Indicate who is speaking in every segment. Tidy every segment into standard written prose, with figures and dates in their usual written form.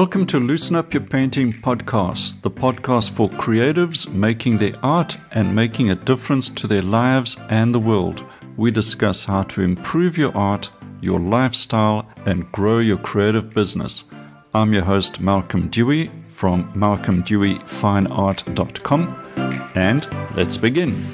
Speaker 1: Welcome to Loosen Up Your Painting podcast, the podcast for creatives making their art and making a difference to their lives and the world. We discuss how to improve your art, your lifestyle, and grow your creative business. I'm your host, Malcolm Dewey from malcolmdeweyfineart.com, and let's begin.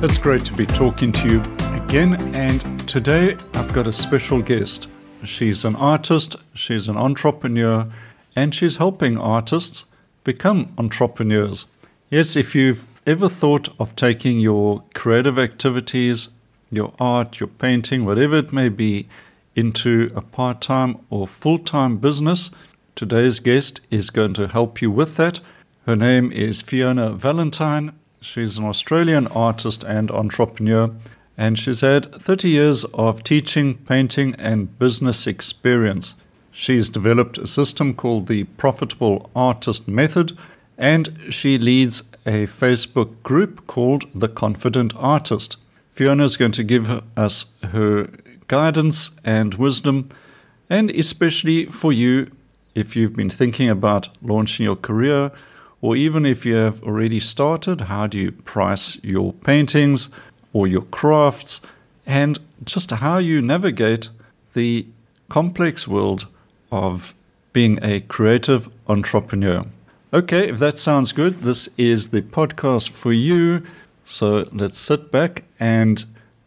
Speaker 1: It's great to be talking to you again, and today I've got a special guest. She's an artist, she's an entrepreneur, and she's helping artists become entrepreneurs. Yes, if you've ever thought of taking your creative activities, your art, your painting, whatever it may be, into a part-time or full-time business, today's guest is going to help you with that. Her name is Fiona Valentine. She's an Australian artist and entrepreneur, and she's had 30 years of teaching, painting, and business experience. She's developed a system called the Profitable Artist Method, and she leads a Facebook group called The Confident Artist. Fiona is going to give us her guidance and wisdom, and especially for you, if you've been thinking about launching your career, or even if you have already started, how do you price your paintings or your crafts, and just how you navigate the complex world of being a creative entrepreneur. Okay, if that sounds good, this is the podcast for you. So let's sit back and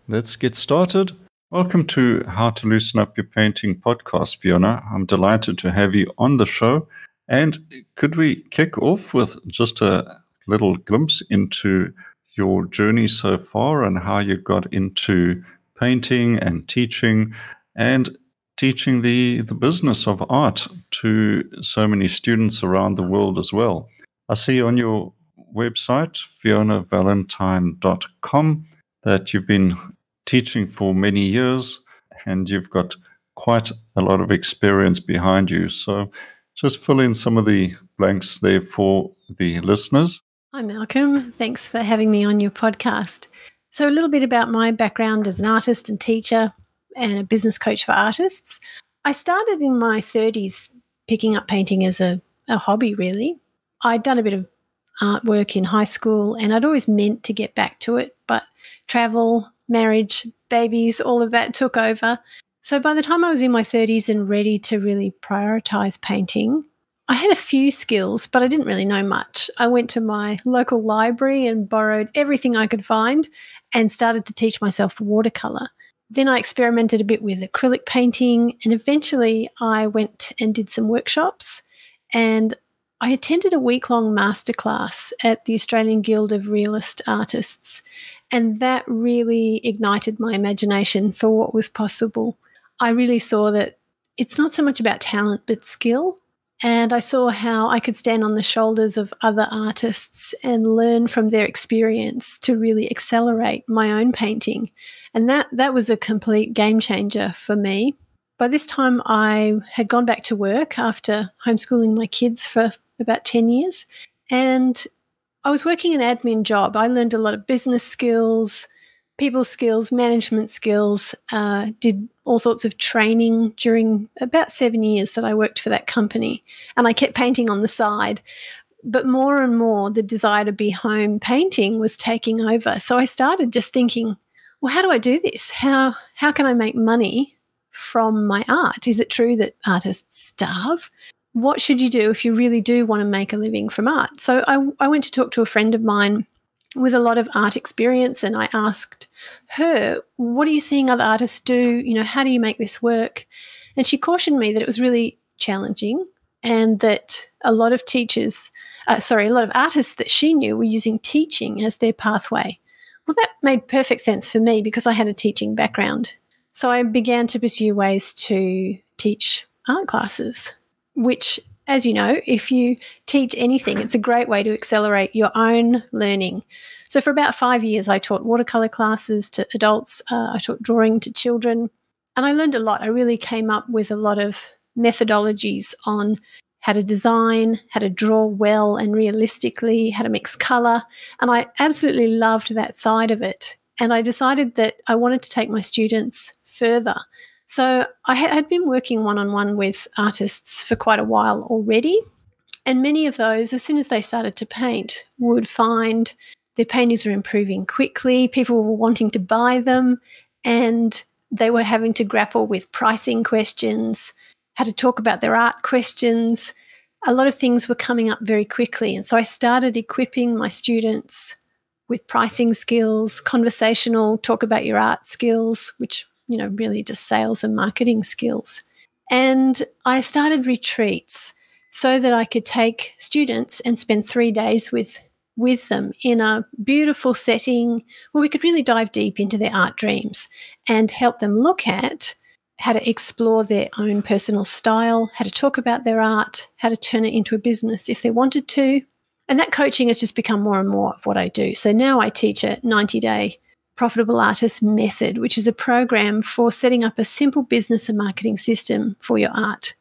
Speaker 1: let's get started. Welcome to How to Loosen Up Your Painting podcast, Fiona. I'm delighted to have you on the show. And could we kick off with just a little glimpse into your journey so far and how you got into painting and teaching the business of art to so many students around the world as well? I see on your website, fionavalentine.com, that you've been teaching for many years and you've got quite a lot of experience behind you. So just fill in some of the blanks there for the listeners.
Speaker 2: Hi, Malcolm. Thanks for having me on your podcast. So a little bit about my background as an artist and teacher and a business coach for artists. I started in my 30s picking up painting as a hobby, really. I'd done a bit of artwork in high school and I'd always meant to get back to it, but travel, marriage, babies, all of that took over. So by the time I was in my 30s and ready to really prioritise painting, I had a few skills, but I didn't really know much. I went to my local library and borrowed everything I could find and started to teach myself watercolour. Then I experimented a bit with acrylic painting, and eventually I went and did some workshops, and I attended a week-long masterclass at the Australian Guild of Realist Artists, and that really ignited my imagination for what was possible. I really saw that it's not so much about talent but skill, and I saw how I could stand on the shoulders of other artists and learn from their experience to really accelerate my own painting, and that was a complete game changer for me. By this time I had gone back to work after homeschooling my kids for about 10 years, and I was working an admin job. I learned a lot of business skills, people skills, management skills, did all sorts of training during about 7 years that I worked for that company. And I kept painting on the side. But more and more, the desire to be home painting was taking over. So I started just thinking, well, how do I do this? How can I make money from my art? Is it true that artists starve? What should you do if you really do want to make a living from art? So I went to talk to a friend of mine with a lot of art experience, and I asked her, what are you seeing other artists do? How do you make this work? And she cautioned me that it was really challenging and that a lot of artists that she knew were using teaching as their pathway. Well, that made perfect sense for me because I had a teaching background. So I began to pursue ways to teach art classes, which, as you know, if you teach anything, it's a great way to accelerate your own learning. So for about 5 years, I taught watercolour classes to adults. I taught drawing to children, and I learned a lot. I really came up with a lot of methodologies on how to design, how to draw well and realistically, how to mix colour. And I absolutely loved that side of it. And I decided that I wanted to take my students further. So I had been working one-on-one with artists for quite a while already. And many of those, as soon as they started to paint, would find their paintings were improving quickly, people were wanting to buy them, and they were having to grapple with pricing questions, how to talk about their art questions. A lot of things were coming up very quickly. And so I started equipping my students with pricing skills, conversational, talk about your art skills, which, really just sales and marketing skills. And I started retreats so that I could take students and spend 3 days with them in a beautiful setting where we could really dive deep into their art dreams and help them look at how to explore their own personal style, how to talk about their art, how to turn it into a business if they wanted to. And that coaching has just become more and more of what I do. So now I teach a 90-day Profitable Artist Method, which is a program for setting up a simple business and marketing system for your art.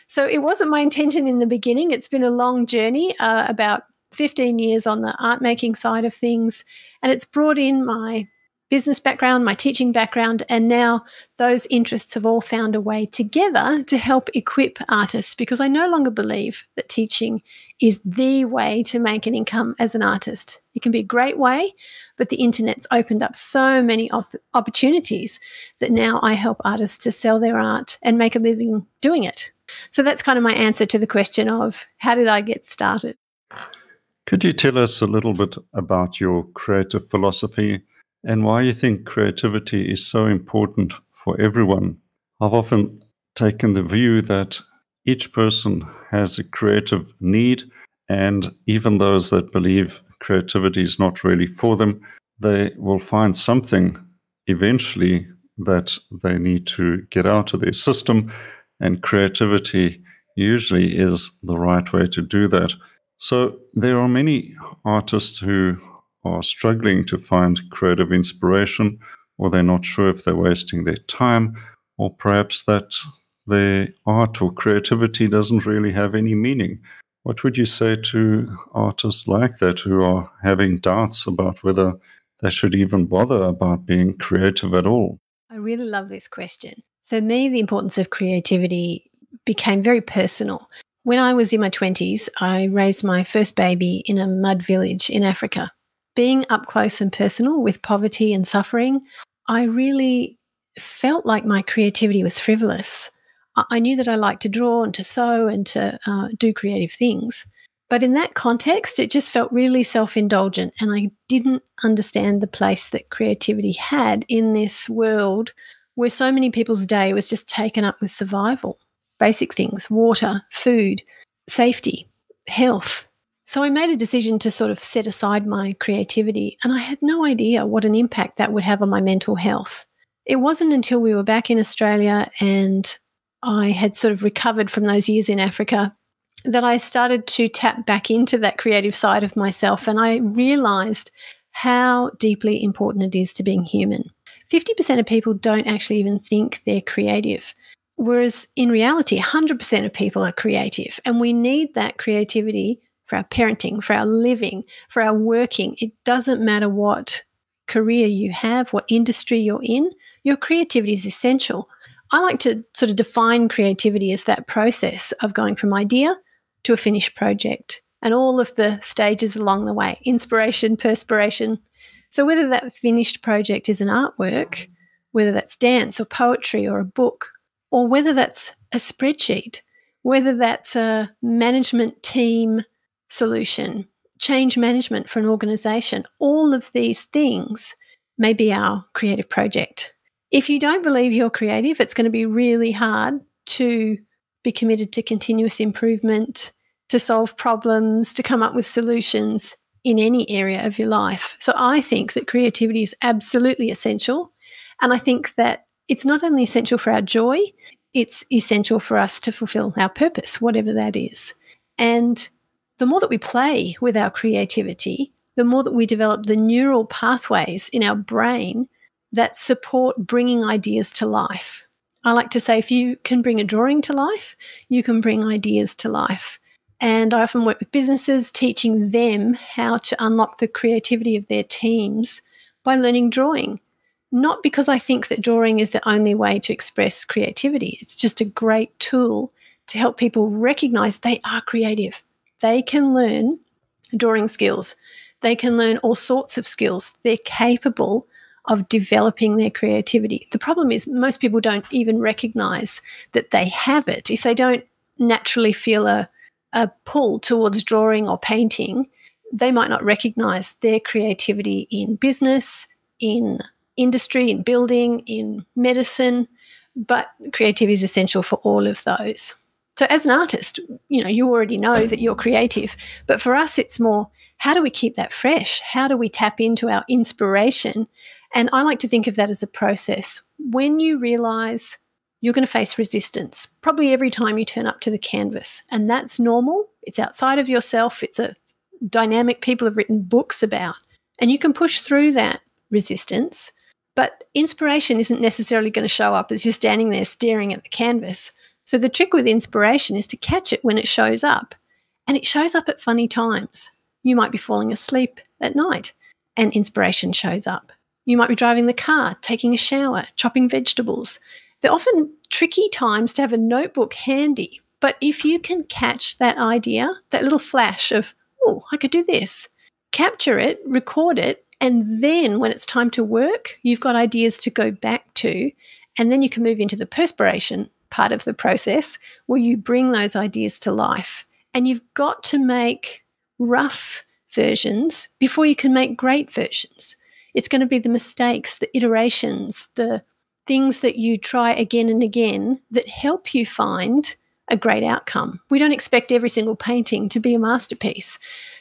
Speaker 2: So it wasn't my intention in the beginning. It's been a long journey, about 15 years on the art making side of things, and it's brought in my business background, my teaching background, and now those interests have all found a way together to help equip artists, because I no longer believe that teaching is the way to make an income as an artist. It can be a great way, but the internet's opened up so many opportunities that now I help artists to sell their art and make a living doing it. So that's kind of my answer to the question of how did I get started?
Speaker 1: Could you tell us a little bit about your creative philosophy and why you think creativity is so important for everyone? I've often taken the view that each person has a creative need, and even those that believe creativity is not really for them, they will find something eventually that they need to get out of their system, and creativity usually is the right way to do that. So there are many artists who are struggling to find creative inspiration, or they're not sure if they're wasting their time, or perhaps that their art or creativity doesn't really have any meaning. What would you say to artists like that who are having doubts about whether they should even bother about being creative at all?
Speaker 2: I really love this question. For me, the importance of creativity became very personal. When I was in my 20s, I raised my first baby in a mud village in Africa. Being up close and personal with poverty and suffering, I really felt like my creativity was frivolous. I knew that I liked to draw and to sew and to do creative things. But in that context, it just felt really self-indulgent, and I didn't understand the place that creativity had in this world where so many people's day was just taken up with survival. Basic things, water, food, safety, health. So I made a decision to sort of set aside my creativity, and I had no idea what an impact that would have on my mental health. It wasn't until we were back in Australia and I had sort of recovered from those years in Africa that I started to tap back into that creative side of myself, and I realised how deeply important it is to being human. 50% of people don't actually even think they're creative, whereas in reality, 100% of people are creative, and we need that creativity for our parenting, for our living, for our working. It doesn't matter what career you have, what industry you're in, your creativity is essential. I like to sort of define creativity as that process of going from idea to a finished project and all of the stages along the way, inspiration, perspiration. So whether that finished project is an artwork, whether that's dance or poetry or a book, or whether that's a spreadsheet, whether that's a management team solution, change management for an organisation, all of these things may be our creative project. If you don't believe you're creative, it's going to be really hard to be committed to continuous improvement, to solve problems, to come up with solutions in any area of your life. So I think that creativity is absolutely essential. And I think that it's not only essential for our joy, it's essential for us to fulfill our purpose, whatever that is. And the more that we play with our creativity, the more that we develop the neural pathways in our brain that support bringing ideas to life. I like to say if you can bring a drawing to life, you can bring ideas to life. And I often work with businesses, teaching them how to unlock the creativity of their teams by learning drawing. Not because I think that drawing is the only way to express creativity. It's just a great tool to help people recognize they are creative. They can learn drawing skills. They can learn all sorts of skills. They're capable of developing their creativity. The problem is most people don't even recognize that they have it. If they don't naturally feel a pull towards drawing or painting, they might not recognize their creativity in business, in industry, in building, in medicine, but creativity is essential for all of those. So as an artist, you already know that you're creative, but for us it's more, how do we keep that fresh? How do we tap into our inspiration? And I like to think of that as a process. When you realize you're going to face resistance, probably every time you turn up to the canvas, and that's normal. It's outside of yourself. It's a dynamic people have written books about, and you can push through that resistance, but inspiration isn't necessarily going to show up as you're standing there staring at the canvas. So the trick with inspiration is to catch it when it shows up, and it shows up at funny times. You might be falling asleep at night, and inspiration shows up. You might be driving the car, taking a shower, chopping vegetables. They're often tricky times to have a notebook handy, but if you can catch that idea, that little flash of, oh, I could do this, capture it, record it, and then when it's time to work, you've got ideas to go back to, and then you can move into the perspiration part of the process where you bring those ideas to life. And you've got to make rough versions before you can make great versions. It's going to be the mistakes, the iterations, the things that you try again and again that help you find a great outcome. We don't expect every single painting to be a masterpiece.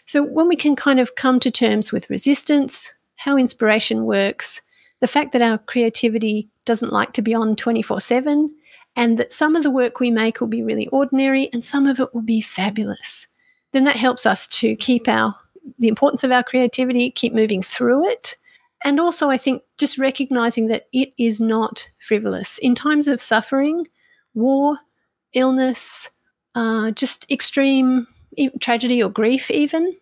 Speaker 2: So when we can kind of come to terms with resistance, how inspiration works, the fact that our creativity doesn't like to be on 24/7, and that some of the work we make will be really ordinary and some of it will be fabulous, then that helps us to keep the importance of our creativity, keep moving through it. And also, I think, just recognizing that it is not frivolous. In times of suffering, war, illness, just extreme tragedy or grief even,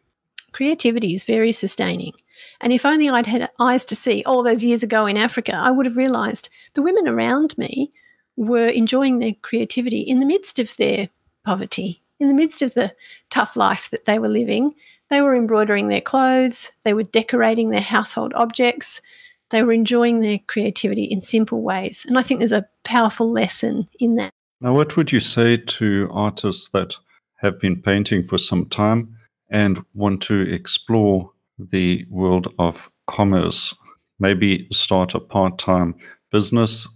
Speaker 2: creativity is very sustaining. And if only I'd had eyes to see all those years ago in Africa, I would have realized the women around me were enjoying their creativity in the midst of their poverty, in the midst of the tough life that they were living. They were embroidering their clothes, they were decorating their household objects, they were enjoying their creativity in simple ways. And I think there's a powerful lesson in that.
Speaker 1: Now, what would you say to artists that have been painting for some time and want to explore the world of commerce? Maybe start a part-time business,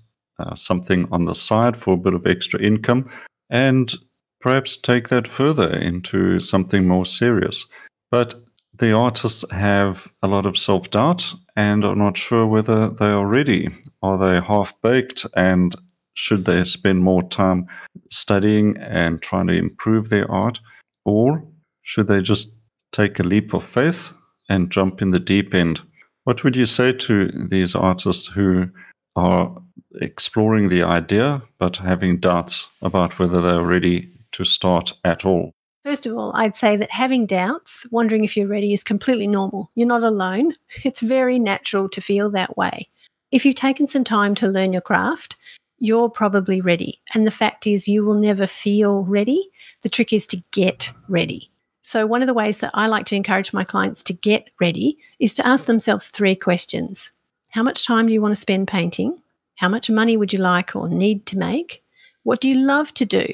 Speaker 1: something on the side for a bit of extra income, and perhaps take that further into something more serious. But the artists have a lot of self-doubt and are not sure whether they are ready. Are they half-baked, and should they spend more time studying and trying to improve their art? Or should they just take a leap of faith and jump in the deep end? What would you say to these artists who are exploring the idea but having doubts about whether they're ready to start at all?
Speaker 2: First of all, I'd say that having doubts, wondering if you're ready, is completely normal. You're not alone. It's very natural to feel that way. If you've taken some time to learn your craft, you're probably ready. And the fact is, you will never feel ready. The trick is to get ready. So one of the ways that I like to encourage my clients to get ready is to ask themselves 3 questions. How much time do you want to spend painting? How much money would you like or need to make? What do you love to do?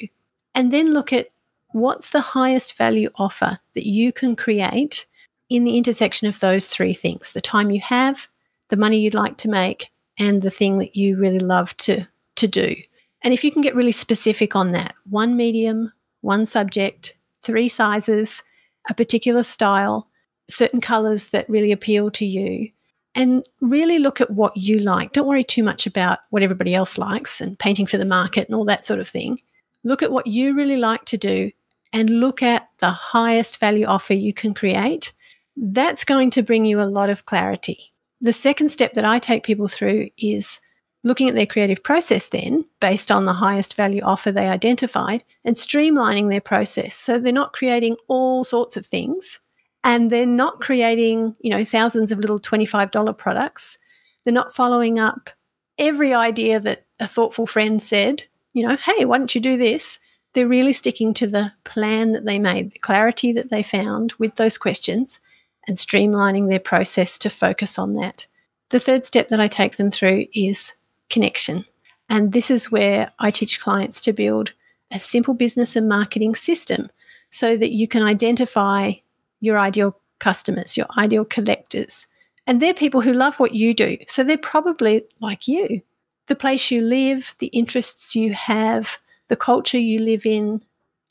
Speaker 2: And then look at what's the highest value offer that you can create in the intersection of those 3 things: the time you have, the money you'd like to make, and the thing that you really love to do. And if you can get really specific on that, 1 medium, 1 subject, 3 sizes, a particular style, certain colours that really appeal to you, and really look at what you like. Don't worry too much about what everybody else likes and painting for the market and all that sort of thing. Look at what you really like to do and look at the highest value offer you can create. That's going to bring you a lot of clarity. The second step that I take people through is looking at their creative process then, based on the highest value offer they identified, and streamlining their process. So they're not creating all sorts of things, and they're not creating, thousands of little $25 products. They're not following up every idea that a thoughtful friend said, hey, why don't you do this? They're really sticking to the plan that they made, the clarity that they found with those questions, and streamlining their process to focus on that. The third step that I take them through is connection. And this is where I teach clients to build a simple business and marketing system so that you can identify your ideal customers, your ideal collectors. And they're people who love what you do. So they're probably like you. The place you live, the interests you have, the culture you live in,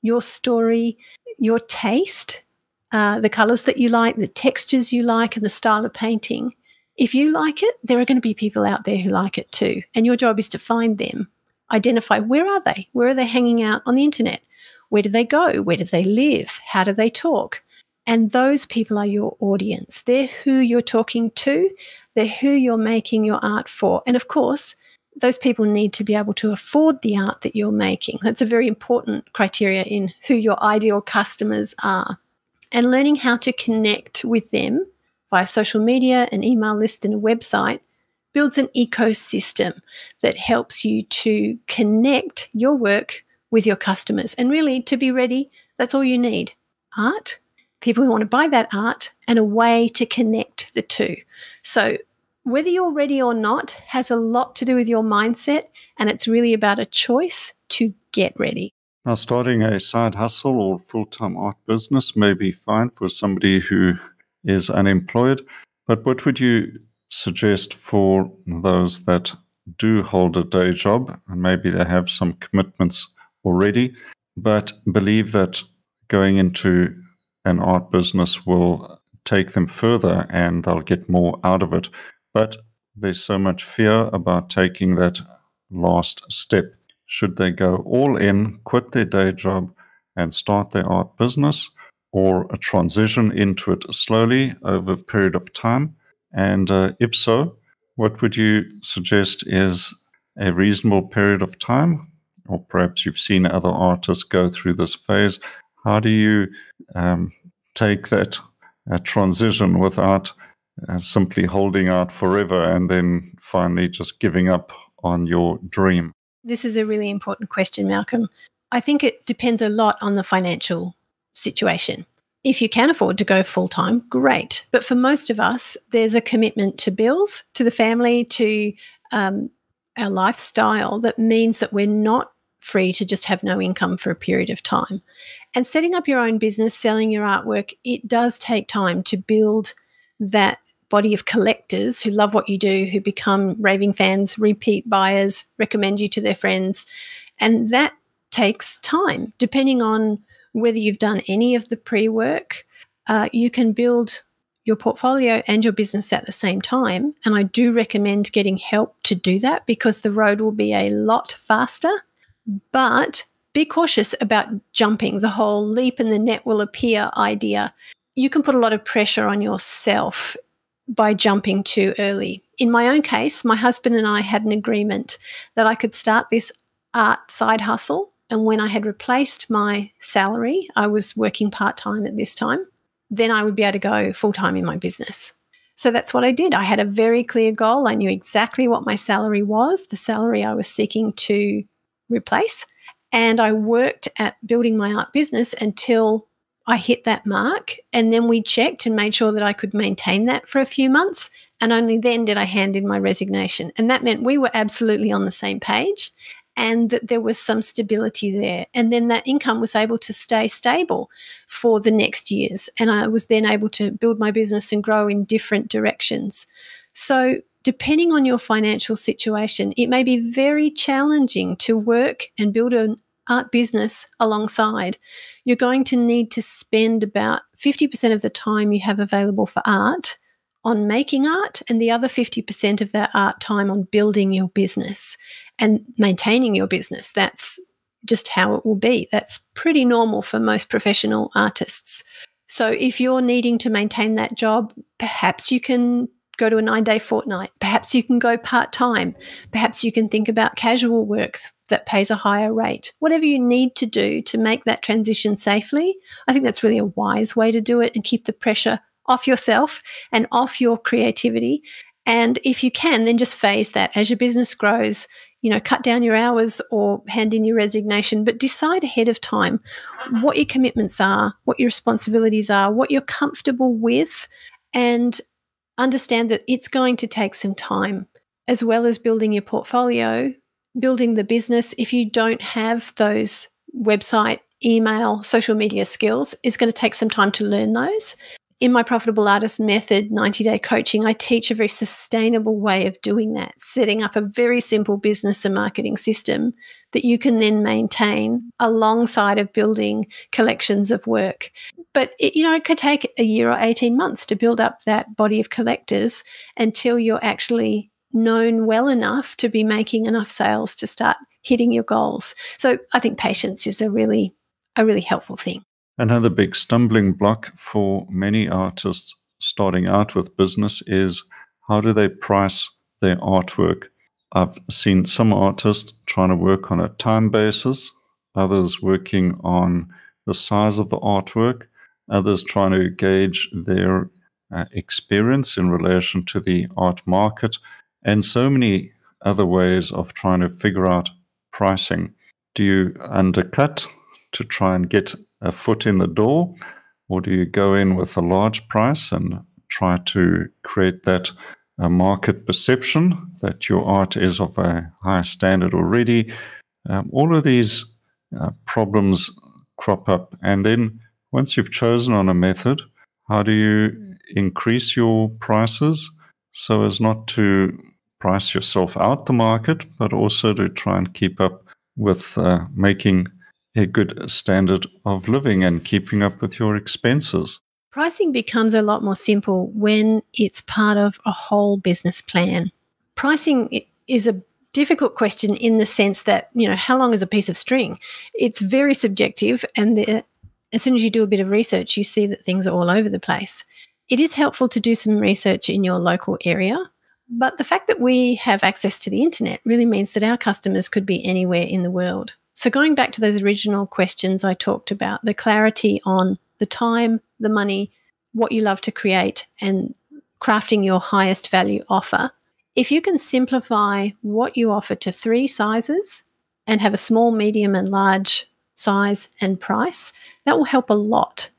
Speaker 2: your story, your taste, the colours that you like, the textures you like, and the style of painting. If you like it, there are going to be people out there who like it too. And your job is to find them, identify where are they? Where are they hanging out on the internet? Where do they go? Where do they live? How do they talk? And those people are your audience. They're who you're talking to. They're who you're making your art for. And of course, those people need to be able to afford the art that you're making. That's a very important criteria in who your ideal customers are. And learning how to connect with them via social media, an email list, and a website builds an ecosystem that helps you to connect your work with your customers. And really, to be ready, that's all you need. Art, people who want to buy that art, and a way to connect the two. So whether you're ready or not has a lot to do with your mindset, and it's really about a choice to get ready.
Speaker 1: Now, starting a side hustle or full-time art business may be fine for somebody who is unemployed, but what would you suggest for those that do hold a day job, and maybe they have some commitments already, but believe that going into an art business will take them further and they'll get more out of it, but there's so much fear about taking that last step? Should they go all in, quit their day job, and start their art business, or a transition into it slowly over a period of time? And if so, what would you suggest is a reasonable period of time? Or perhaps you've seen other artists go through this phase. How do you take that transition without simply holding out forever and then finally just giving up on your dream?
Speaker 2: This is a really important question, Malcolm. I think it depends a lot on the financial situation. If you can afford to go full-time, great. But for most of us, there's a commitment to bills, to the family, to our lifestyle that means that we're not free to just have no income for a period of time. And setting up your own business, selling your artwork, it does take time to build that body of collectors who love what you do, who become raving fans, repeat buyers, recommend you to their friends. And that takes time. Depending on whether you've done any of the pre-work, you can build your portfolio and your business at the same time. And I do recommend getting help to do that because the road will be a lot faster. But be cautious about jumping the whole leap and the net will appear idea. You can put a lot of pressure on yourself by jumping too early. In my own case, my husband and I had an agreement that I could start this art side hustle, and when I had replaced my salary, I was working part-time at this time, then I would be able to go full-time in my business. So that's what I did. I had a very clear goal. I knew exactly what my salary was, the salary I was seeking to replace, and I worked at building my art business until I hit that mark, and then we checked and made sure that I could maintain that for a few months, and only then did I hand in my resignation. And that meant we were absolutely on the same page and that there was some stability there. And then that income was able to stay stable for the next years, and I was then able to build my business and grow in different directions. So depending on your financial situation, it may be very challenging to work and build an art business alongside. You're going to need to spend about 50% of the time you have available for art on making art, and the other 50% of that art time on building your business and maintaining your business. That's just how it will be. That's pretty normal for most professional artists. So if you're needing to maintain that job, perhaps you can go to a 9-day fortnight. Perhaps you can go part-time. Perhaps you can think about casual work that pays a higher rate. Whatever you need to do to make that transition safely, I think that's really a wise way to do it and keep the pressure off yourself and off your creativity. And if you can, then just phase that as your business grows. Cut down your hours or hand in your resignation, but decide ahead of time what your commitments are, what your responsibilities are, what you're comfortable with, and understand that it's going to take some time, as well as building your portfolio, building the business. If you don't have those website, email, social media skills, it's going to take some time to learn those. In my Profitable Artist Method 90-day coaching, I teach a very sustainable way of doing that, setting up a very simple business and marketing system that you can then maintain alongside of building collections of work. But it could take a year or 18 months to build up that body of collectors until you're actually known well enough to be making enough sales to start hitting your goals. So I think patience is a really helpful thing.
Speaker 1: Another big stumbling block for many artists starting out with business is how do they price their artwork? I've seen some artists trying to work on a time basis, others working on the size of the artwork, others trying to gauge their experience in relation to the art market, and so many other ways of trying to figure out pricing. Do you undercut to try and get a foot in the door, or do you go in with a large price and try to create that market perception that your art is of a high standard already? All of these problems crop up. And then once you've chosen on a method, how do you increase your prices so as not to price yourself out the market, but also to try and keep up with making a good standard of living and keeping up with your expenses?
Speaker 2: Pricing becomes a lot more simple when it's part of a whole business plan. Pricing is a difficult question in the sense that, how long is a piece of string? It's very subjective, and as soon as you do a bit of research, you see that things are all over the place. It is helpful to do some research in your local area, but the fact that we have access to the internet really means that our customers could be anywhere in the world. So going back to those original questions I talked about, the clarity on the time, the money, what you love to create, and crafting your highest value offer, if you can simplify what you offer to 3 sizes and have a small, medium, and large size and price, that will help a lot.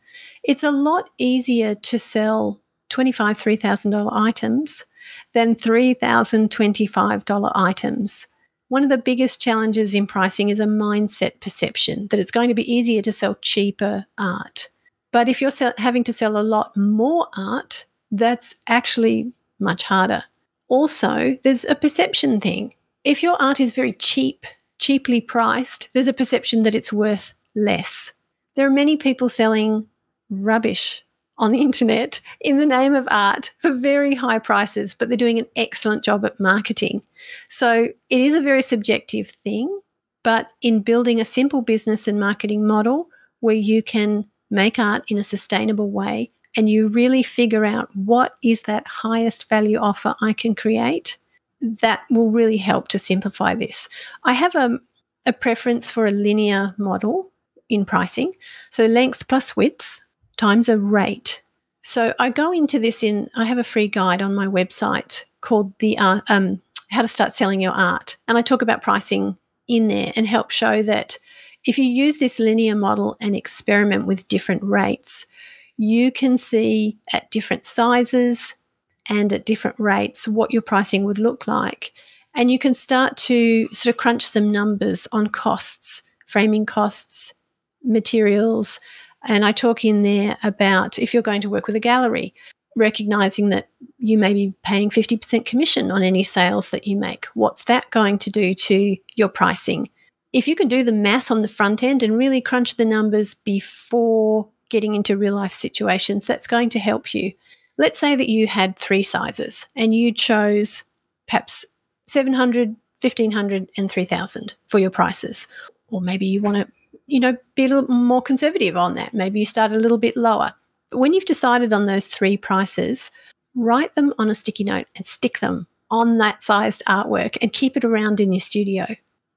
Speaker 2: It's a lot easier to sell $25,000, $3,000 items than $3,000, $25 items. One of the biggest challenges in pricing is a mindset perception that it's going to be easier to sell cheaper art. But if you're having to sell a lot more art, that's actually much harder. Also, there's a perception thing. If your art is very cheaply priced, there's a perception that it's worth less. There are many people selling rubbish on the internet in the name of art for very high prices, but they're doing an excellent job at marketing. So it is a very subjective thing, but in building a simple business and marketing model where you can make art in a sustainable way and you really figure out what is that highest value offer I can create, that will really help to simplify this. I have a preference for a linear model in pricing. So length plus width times a rate. So I go into this I have a free guide on my website called How to Start Selling Your Art. And I talk about pricing in there and help show that if you use this linear model and experiment with different rates, you can see at different sizes and at different rates what your pricing would look like. And you can start to sort of crunch some numbers on costs, framing costs, materials. And I talk in there about if you're going to work with a gallery, recognizing that you may be paying 50% commission on any sales that you make. What's that going to do to your pricing? If you can do the math on the front end and really crunch the numbers before getting into real life situations, that's going to help you. Let's say that you had 3 sizes and you chose perhaps 700, 1,500 and 3,000 for your prices. Or maybe you want to be a little more conservative on that. Maybe you start a little bit lower. But when you've decided on those 3 prices, write them on a sticky note and stick them on that sized artwork and keep it around in your studio.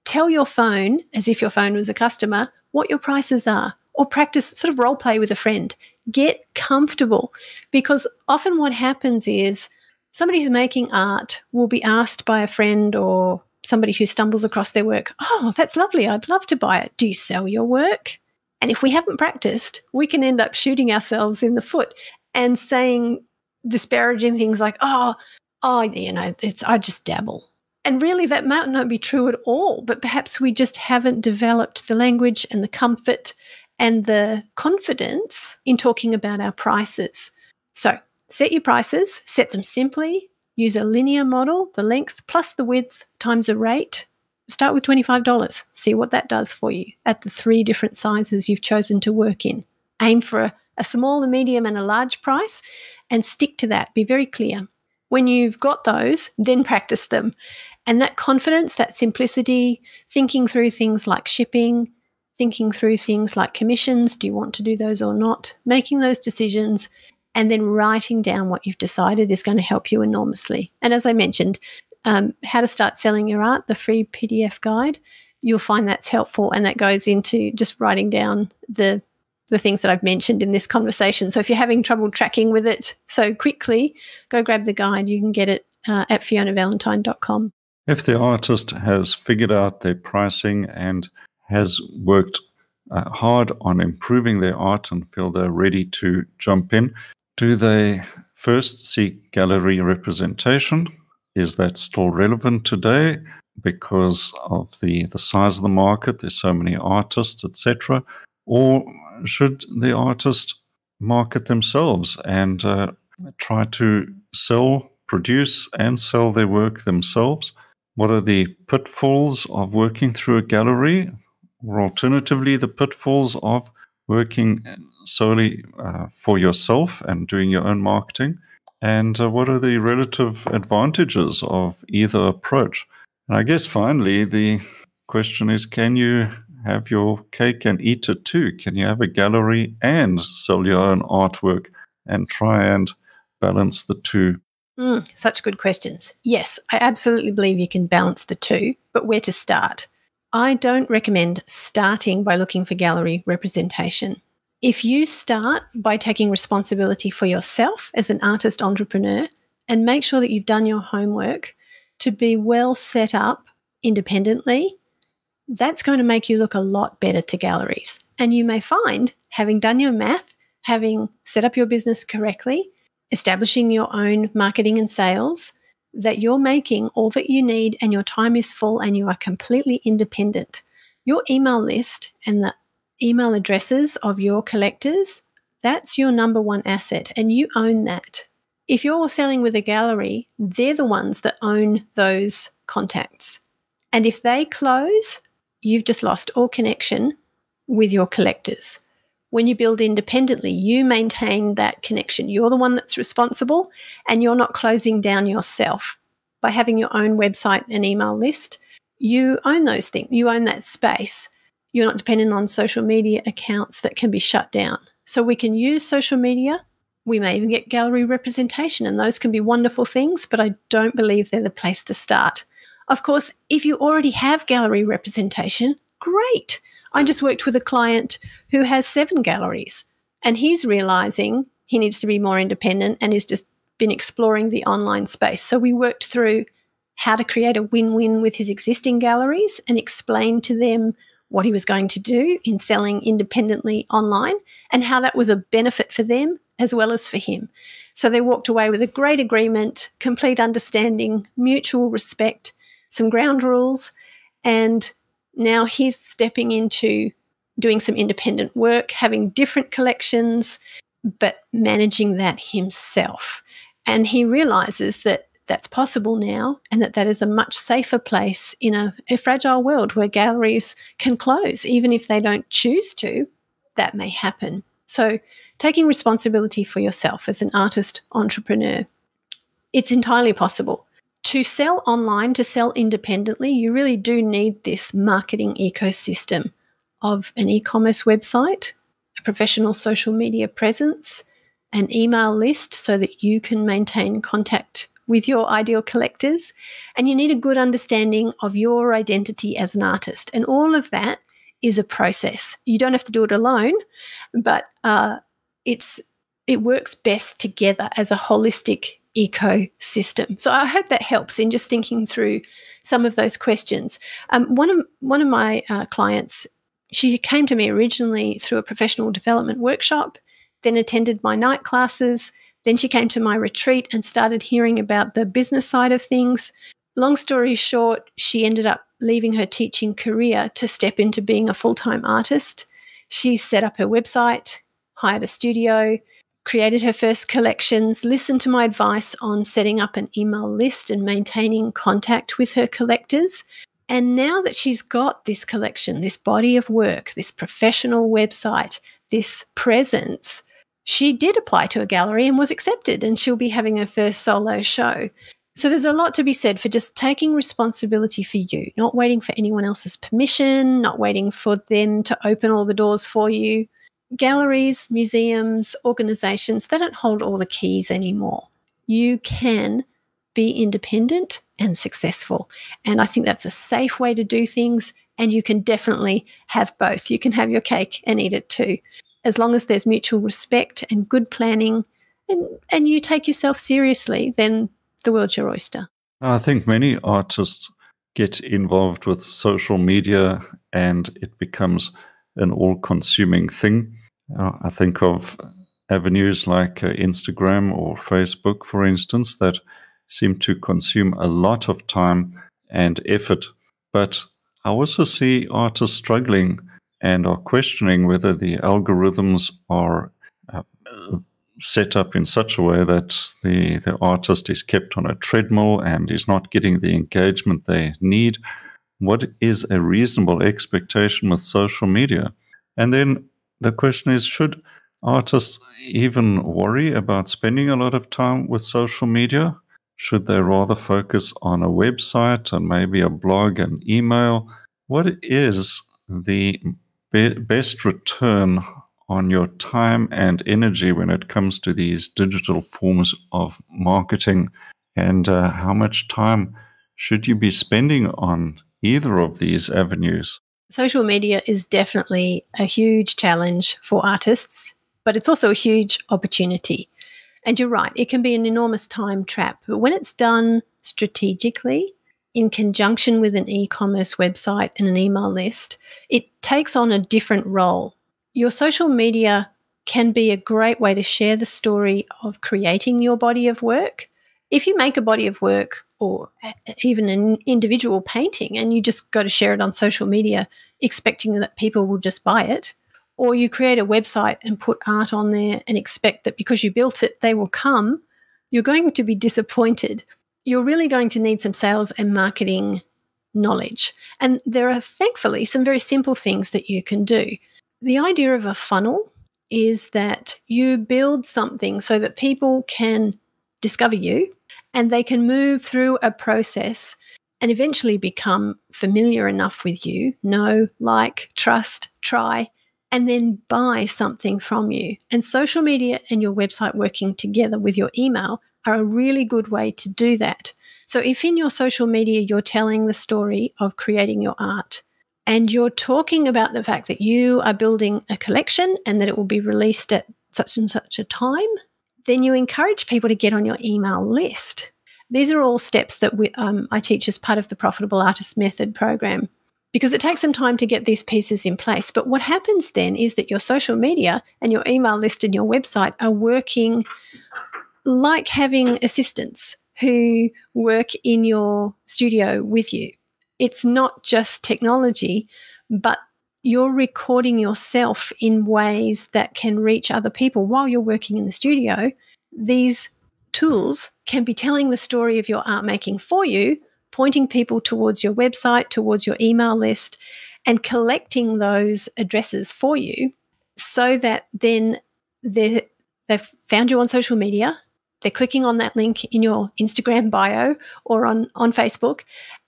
Speaker 2: Tell your phone, as if your phone was a customer, what your prices are, or practice sort of role play with a friend. Get comfortable, because often what happens is somebody who's making art will be asked by a friend or somebody who stumbles across their work, "Oh, that's lovely, I'd love to buy it. Do you sell your work?" And if we haven't practiced, we can end up shooting ourselves in the foot and saying disparaging things like, oh, I just dabble. And really that might not be true at all, but perhaps we just haven't developed the language and the comfort and the confidence in talking about our prices. So set your prices, set them simply, use a linear model, the length plus the width times a rate. Start with $25. See what that does for you at the 3 different sizes you've chosen to work in. Aim for a small, a medium, and a large price, and stick to that. Be very clear. When you've got those, then practice them. And that confidence, that simplicity, thinking through things like shipping, thinking through things like commissions, do you want to do those or not, making those decisions, and then writing down what you've decided is going to help you enormously. And as I mentioned, How to Start Selling Your Art, the free PDF guide, you'll find that's helpful, and that goes into just writing down the things that I've mentioned in this conversation. So if you're having trouble tracking with it so quickly, go grab the guide. You can get it at FionaValentine.com.
Speaker 1: If the artist has figured out their pricing and has worked hard on improving their art and feel they're ready to jump in, do they first seek gallery representation? Is that still relevant today because of the size of the market? There's so many artists, etc. Or should the artist market themselves and try to produce and sell their work themselves? What are the pitfalls of working through a gallery, or alternatively, the pitfalls of working solely for yourself and doing your own marketing? And what are the relative advantages of either approach? And I guess finally, the question is, can you have your cake and eat it too? Can you have a gallery and sell your own artwork and try and balance the two?
Speaker 2: Such good questions. Yes, I absolutely believe you can balance the two, but where to start? I don't recommend starting by looking for gallery representation. If you start by taking responsibility for yourself as an artist entrepreneur and make sure that you've done your homework to be well set up independently, that's going to make you look a lot better to galleries. And you may find, having done your math, having set up your business correctly, establishing your own marketing and sales, that you're making all that you need and your time is full and you are completely independent. Your email list and the email addresses of your collectors, that's your number one asset, and you own that. If you're selling with a gallery, they're the ones that own those contacts. And if they close, you've just lost all connection with your collectors. When you build independently, you maintain that connection. You're the one that's responsible, and you're not closing down yourself. By having your own website and email list, you own those things. You own that space. You're not dependent on social media accounts that can be shut down. So we can use social media. We may even get gallery representation, and those can be wonderful things, but I don't believe they're the place to start. Of course, if you already have gallery representation, great. I just worked with a client who has 7 galleries, and he's realizing he needs to be more independent and has just been exploring the online space. So we worked through how to create a win-win with his existing galleries and explain to them what he was going to do in selling independently online and how that was a benefit for them as well as for him. So they walked away with a great agreement, complete understanding, mutual respect, some ground rules, and now he's stepping into doing some independent work, having different collections, but managing that himself. And he realizes that that's possible now, and that is a much safer place in a fragile world where galleries can close. Even if they don't choose to, that may happen. So taking responsibility for yourself as an artist entrepreneur, it's entirely possible. To sell online, to sell independently, you really do need this marketing ecosystem of an e-commerce website, a professional social media presence, an email list so that you can maintain contact with your ideal collectors, and you need a good understanding of your identity as an artist. And all of that is a process. You don't have to do it alone, but it works best together as a holistic ecosystem. So I hope that helps in just thinking through some of those questions. One of my clients, she came to me originally through a professional development workshop, then attended my night classes. Then she came to my retreat and started hearing about the business side of things. Long story short, she ended up leaving her teaching career to step into being a full-time artist. She set up her website, hired a studio, created her first collections, listened to my advice on setting up an email list and maintaining contact with her collectors. And now that she's got this collection, this body of work, this professional website, this presence, she did apply to a gallery and was accepted, and she'll be having her first solo show. So there's a lot to be said for just taking responsibility for you, not waiting for anyone else's permission, not waiting for them to open all the doors for you. Galleries, museums, organisations, they don't hold all the keys anymore. You can be independent and successful. And I think that's a safe way to do things, and you can definitely have both. You can have your cake and eat it too. As long as there's mutual respect and good planning and you take yourself seriously, then the world's your oyster.
Speaker 1: I think many artists get involved with social media and it becomes an all-consuming thing. I think of avenues like Instagram or Facebook, for instance, that seem to consume a lot of time and effort. But I also see artists struggling and are questioning whether the algorithms are set up in such a way that the artist is kept on a treadmill and is not getting the engagement they need. What is a reasonable expectation with social media? And then the question is, should artists even worry about spending a lot of time with social media? Should they rather focus on a website and maybe a blog and email? What is the best return on your time and energy when it comes to these digital forms of marketing? And how much time should you be spending on either of these avenues?
Speaker 2: Social media is definitely a huge challenge for artists, but it's also a huge opportunity. And you're right, it can be an enormous time trap. But when it's done strategically, in conjunction with an e-commerce website and an email list, it takes on a different role. Your social media can be a great way to share the story of creating your body of work. If you make a body of work or even an individual painting and you just go to share it on social media expecting that people will just buy it, or you create a website and put art on there and expect that because you built it, they will come, you're going to be disappointed. You're really going to need some sales and marketing knowledge. And there are thankfully some very simple things that you can do. The idea of a funnel is that you build something so that people can discover you and they can move through a process and eventually become familiar enough with you, know, like, trust, try, and then buy something from you. And social media and your website working together with your email are a really good way to do that. So if in your social media you're telling the story of creating your art and you're talking about the fact that you are building a collection and that it will be released at such and such a time, then you encourage people to get on your email list. These are all steps that I teach as part of the Profitable Artist Method program, because it takes some time to get these pieces in place. But what happens then is that your social media and your email list and your website are working like having assistants who work in your studio with you. It's not just technology, but you're recording yourself in ways that can reach other people while you're working in the studio. These tools can be telling the story of your art making for you, pointing people towards your website, towards your email list, and collecting those addresses for you so that then they've found you on social media. They're clicking on that link in your Instagram bio or on Facebook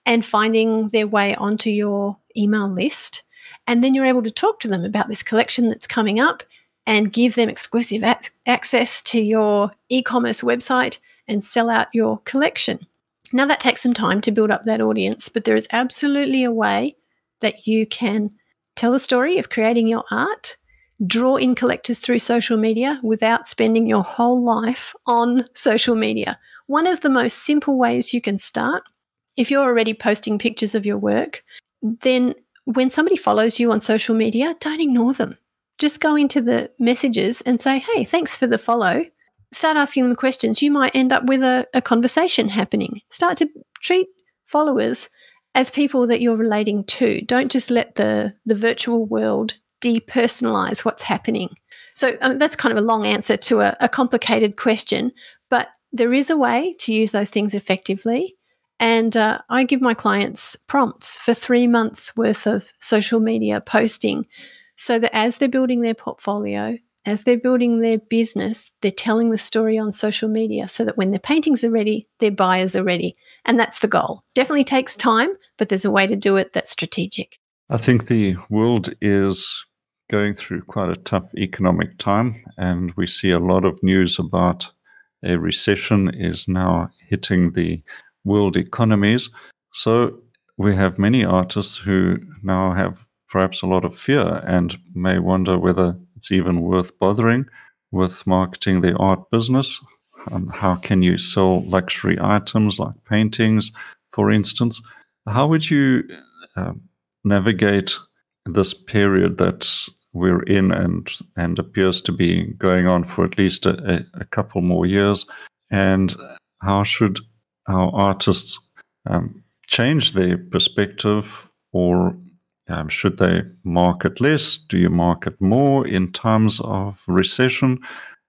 Speaker 2: and finding their way onto your email list. And then you're able to talk to them about this collection that's coming up and give them exclusive access to your e-commerce website and sell out your collection. Now, that takes some time to build up that audience, but there is absolutely a way that you can tell the story of creating your art, draw in collectors through social media without spending your whole life on social media. One of the most simple ways you can start, if you're already posting pictures of your work, then when somebody follows you on social media, don't ignore them. Just go into the messages and say, hey, thanks for the follow. Start asking them questions. You might end up with a conversation happening. Start to treat followers as people that you're relating to. Don't just let the virtual world depersonalize what's happening. So that's kind of a long answer to a complicated question, but there is a way to use those things effectively. And I give my clients prompts for 3 months worth of social media posting so that as they're building their portfolio, as they're building their business, they're telling the story on social media so that when their paintings are ready, their buyers are ready. And that's the goal. Definitely takes time, but there's a way to do it that's strategic.
Speaker 1: I think the world is going through quite a tough economic time, and we see a lot of news about a recession is now hitting the world economies. So we have many artists who now have perhaps a lot of fear and may wonder whether it's even worth bothering with marketing their art business. How can you sell luxury items like paintings, for instance? How would you navigate this period that we're in and appears to be going on for at least a couple more years? And how should our artists change their perspective, or should they market less? Do you market more in times of recession?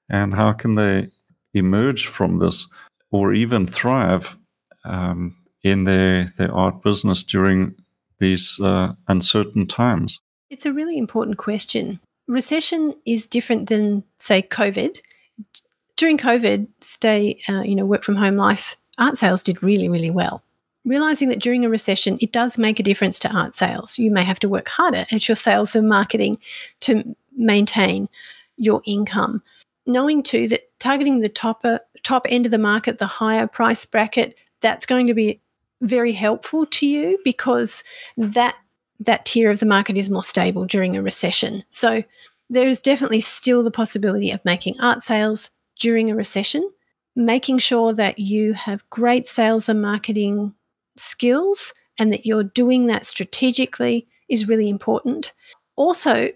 Speaker 1: And how can they emerge from this or even thrive in their art business during these uncertain times?
Speaker 2: It's a really important question. Recession is different than, say, COVID. During COVID, work from home life, art sales did really, really well. Realizing that during a recession, it does make a difference to art sales. You may have to work harder at your sales and marketing to maintain your income. Knowing too that targeting the top end of the market, the higher price bracket, that's going to be very helpful to you because that tier of the market is more stable during a recession. So there is definitely still the possibility of making art sales during a recession. Making sure that you have great sales and marketing skills and that you're doing that strategically is really important. Also,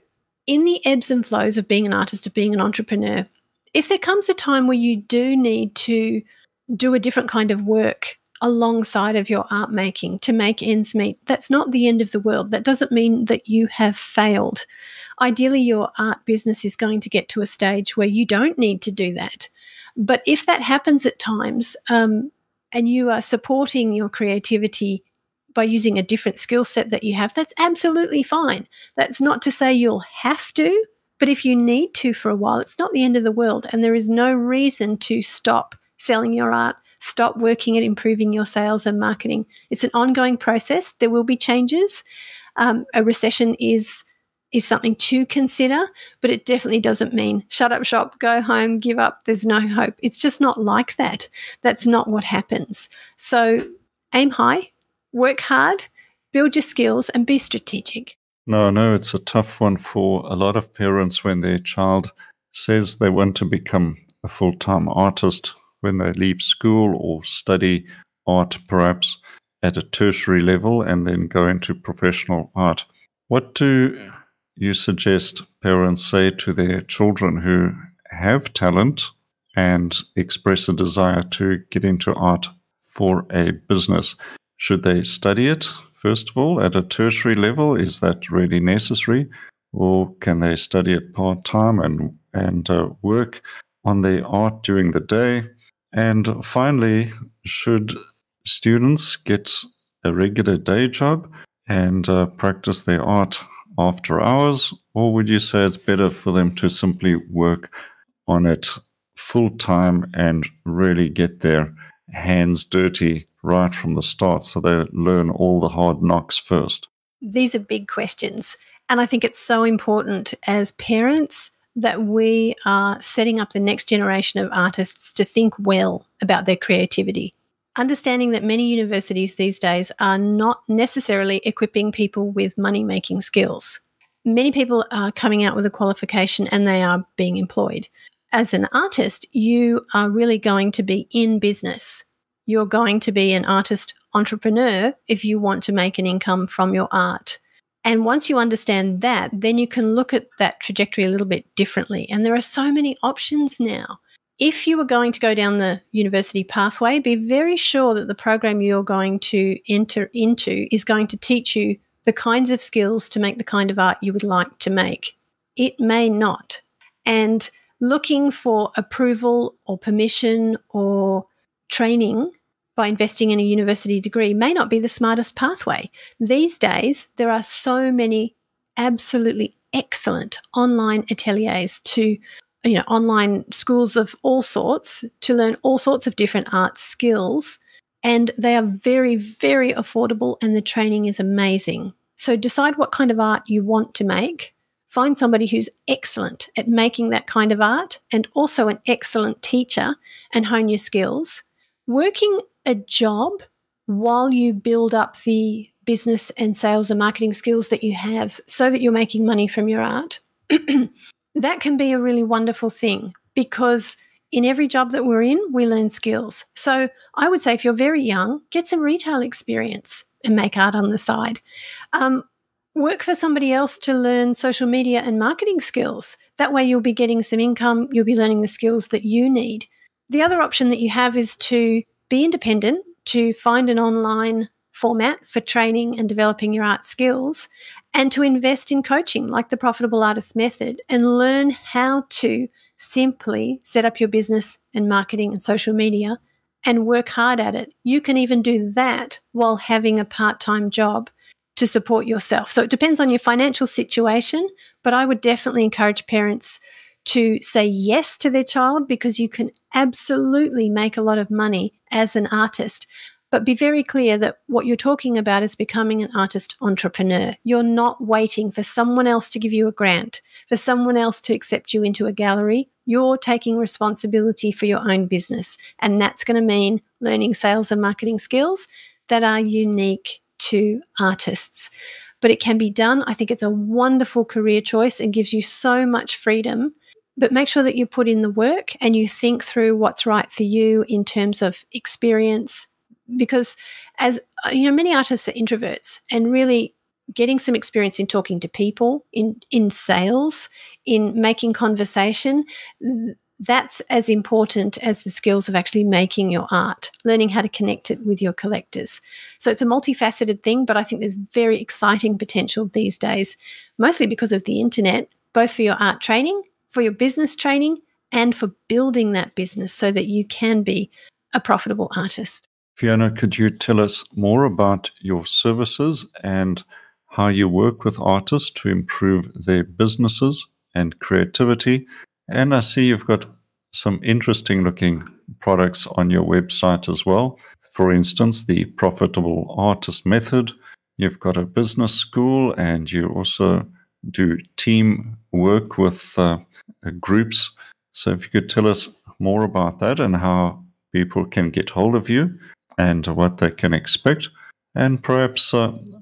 Speaker 2: in the ebbs and flows of being an artist, of being an entrepreneur, if there comes a time where you do need to do a different kind of work alongside of your art making to make ends meet, that's not the end of the world. That doesn't mean that you have failed. Ideally, your art business is going to get to a stage where you don't need to do that. But if that happens at times, and you are supporting your creativity by using a different skill set that you have, that's absolutely fine. That's not to say you'll have to, but if you need to for a while, it's not the end of the world. And there is no reason to stop selling your art, stop working at improving your sales and marketing. It's an ongoing process. There will be changes. A recession is something to consider, but it definitely doesn't mean shut up shop, go home, give up, there's no hope. It's just not like that. That's not what happens. So aim high, work hard, build your skills, and be strategic.
Speaker 1: No, it's a tough one for a lot of parents when their child says they want to become a full-time artist when they leave school or study art perhaps at a tertiary level and then go into professional art. What do you suggest parents say to their children who have talent and express a desire to get into art for a business? Should they study it, first of all, at a tertiary level? Is that really necessary? Or can they study it part-time and work on their art during the day? And finally, should students get a regular day job and practice their art after hours, or would you say it's better for them to simply work on it full time and really get their hands dirty right from the start so they learn all the hard knocks first?
Speaker 2: These are big questions, and I think it's so important as parents that we are setting up the next generation of artists to think well about their creativity. Understanding that many universities these days are not necessarily equipping people with money-making skills. Many people are coming out with a qualification and they are being employed. As an artist, you are really going to be in business. You're going to be an artist entrepreneur if you want to make an income from your art. And once you understand that, then you can look at that trajectory a little bit differently. And there are so many options now. If you are going to go down the university pathway, be very sure that the program you're going to enter into is going to teach you the kinds of skills to make the kind of art you would like to make. It may not. And looking for approval or permission or training by investing in a university degree may not be the smartest pathway. These days, there are so many absolutely excellent online ateliers online schools of all sorts to learn all sorts of different art skills, and they are very, very affordable and the training is amazing. So decide what kind of art you want to make. Find somebody who's excellent at making that kind of art and also an excellent teacher and hone your skills. Working a job while you build up the business and sales and marketing skills that you have so that you're making money from your art, that can be a really wonderful thing because in every job that we're in, we learn skills. So I would say if you're very young, get some retail experience and make art on the side. Work for somebody else to learn social media and marketing skills. That way you'll be getting some income, you'll be learning the skills that you need. The other option that you have is to be independent, to find an online format for training and developing your art skills, and to invest in coaching like the Profitable Artist Method and learn how to simply set up your business and marketing and social media and work hard at it. You can even do that while having a part-time job to support yourself. So it depends on your financial situation, but I would definitely encourage parents to say yes to their child because you can absolutely make a lot of money as an artist. But be very clear that what you're talking about is becoming an artist entrepreneur. You're not waiting for someone else to give you a grant, for someone else to accept you into a gallery. You're taking responsibility for your own business. And that's going to mean learning sales and marketing skills that are unique to artists. But it can be done. I think it's a wonderful career choice and gives you so much freedom. But make sure that you put in the work and you think through what's right for you in terms of experience. Because as many artists are introverts, and really getting some experience in talking to people, in sales, in making conversation, that's as important as the skills of actually making your art, learning how to connect it with your collectors. So it's a multifaceted thing, but I think there's very exciting potential these days, mostly because of the internet, both for your art training, for your business training, and for building that business so that you can be a profitable artist.
Speaker 1: Fiona, could you tell us more about your services and how you work with artists to improve their businesses and creativity? And I see you've got some interesting looking products on your website as well. For instance, the Profitable Artist Method. You've got a business school and you also do team work with groups. So if you could tell us more about that and how people can get hold of you and what they can expect. And perhaps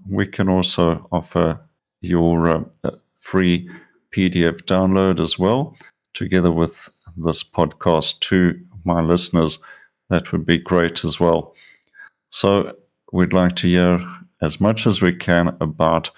Speaker 1: we can also offer your free PDF download as well, together with this podcast to my listeners. That would be great as well. So we'd like to hear as much as we can about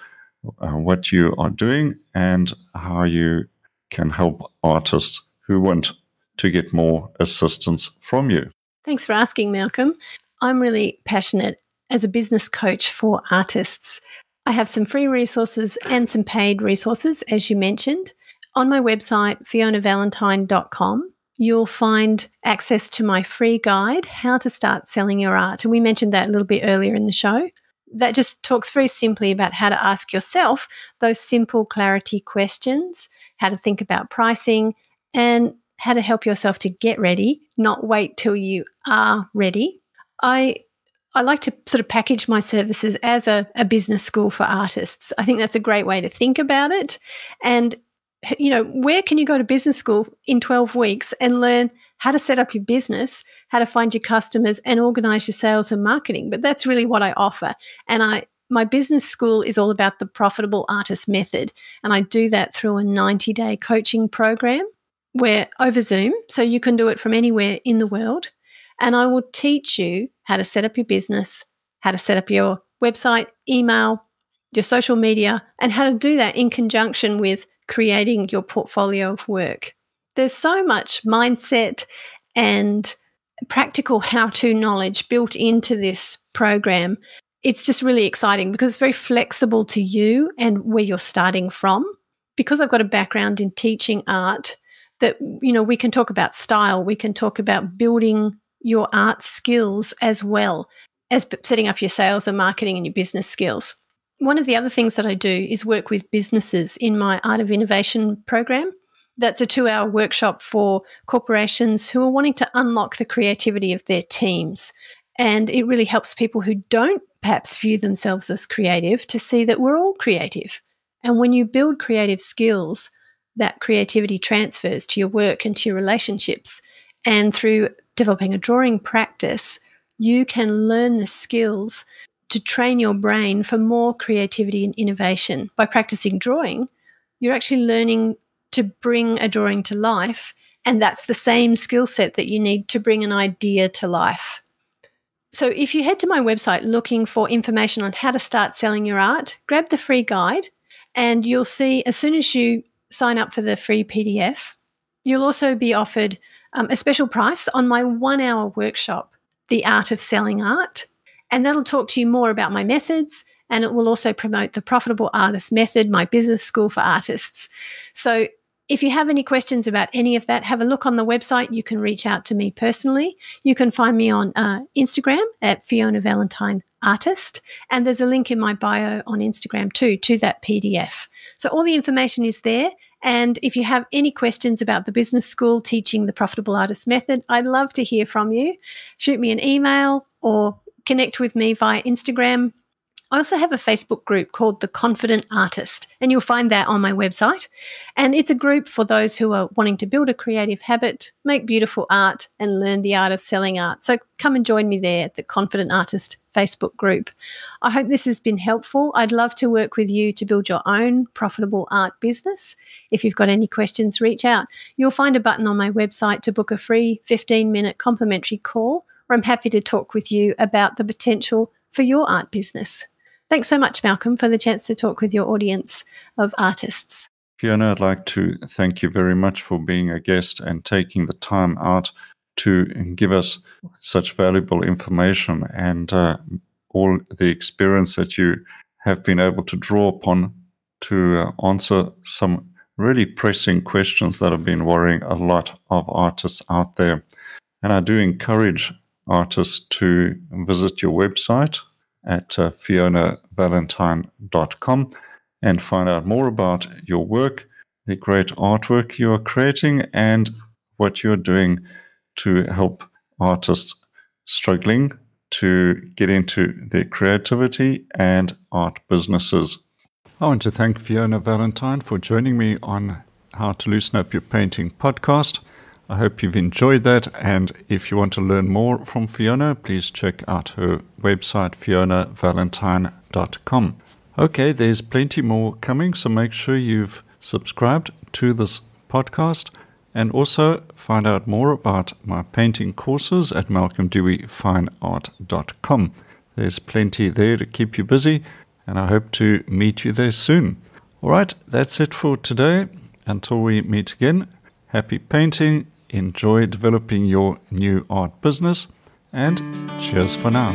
Speaker 1: what you are doing and how you can help artists who want to get more assistance from you.
Speaker 2: Thanks for asking, Malcolm. I'm really passionate as a business coach for artists. I have some free resources and some paid resources, as you mentioned. On my website, fionavalentine.com, you'll find access to my free guide, How to Start Selling Your Art. And we mentioned that a little bit earlier in the show. That just talks very simply about how to ask yourself those simple clarity questions, how to think about pricing, and how to help yourself to get ready, not wait till you are ready. I like to sort of package my services as a business school for artists. I think that's a great way to think about it. And where can you go to business school in 12 weeks and learn how to set up your business, how to find your customers, and organize your sales and marketing? But that's really what I offer. And my business school is all about the Profitable Artist Method. And I do that through a 90-day coaching program where over Zoom, so you can do it from anywhere in the world. And I will teach you how to set up your business, how to set up your website, email, your social media, and how to do that in conjunction with creating your portfolio of work. There's so much mindset and practical how-to knowledge built into this program. It's just really exciting because it's very flexible to you and where you're starting from. Because I've got a background in teaching art, that, we can talk about style, we can talk about building your art skills as well as setting up your sales and marketing and your business skills. One of the other things that I do is work with businesses in my Art of Innovation program. That's a 2-hour workshop for corporations who are wanting to unlock the creativity of their teams. And it really helps people who don't perhaps view themselves as creative to see that we're all creative. And when you build creative skills, that creativity transfers to your work and to your relationships. And through developing a drawing practice, you can learn the skills to train your brain for more creativity and innovation. By practicing drawing, you're actually learning to bring a drawing to life, and that's the same skill set that you need to bring an idea to life. So if you head to my website looking for information on how to start selling your art, grab the free guide, and you'll see as soon as you sign up for the free PDF, you'll also be offered a special price on my 1-hour workshop, The Art of Selling Art. And that'll talk to you more about my methods, and it will also promote the Profitable Artist Method, my business school for artists. So if you have any questions about any of that, have a look on the website. You can reach out to me personally. You can find me on Instagram at Fiona Valentine Artist, and there's a link in my bio on Instagram too to that PDF. So all the information is there. And if you have any questions about the business school teaching the Profitable Artist Method, I'd love to hear from you. Shoot me an email or connect with me via Instagram. I also have a Facebook group called The Confident Artist, and you'll find that on my website. And it's a group for those who are wanting to build a creative habit, make beautiful art, and learn the art of selling art. So come and join me there at the Confident Artist Facebook group. I hope this has been helpful. I'd love to work with you to build your own profitable art business. If you've got any questions, reach out. You'll find a button on my website to book a free 15-minute complimentary call, where I'm happy to talk with you about the potential for your art business. Thanks so much, Malcolm, for the chance to talk with your audience of artists.
Speaker 1: Fiona, I'd like to thank you very much for being a guest and taking the time out to give us such valuable information and all the experience that you have been able to draw upon to answer some really pressing questions that have been worrying a lot of artists out there. And I do encourage artists to visit your website at FionaValentine.com and find out more about your work, the great artwork you are creating, and what you're doing to help artists struggling to get into their creativity and art businesses. I want to thank Fiona Valentine for joining me on How to Loosen Up Your Painting podcast. I hope you've enjoyed that, and if you want to learn more from Fiona, please check out her website, FionaValentine.com. Okay, there's plenty more coming, so make sure you've subscribed to this podcast, and also find out more about my painting courses at malcolmdeweyfineart.com. There's plenty there to keep you busy, and I hope to meet you there soon. All right, that's it for today. Until we meet again, happy painting. Enjoy developing your new art business, and cheers for now.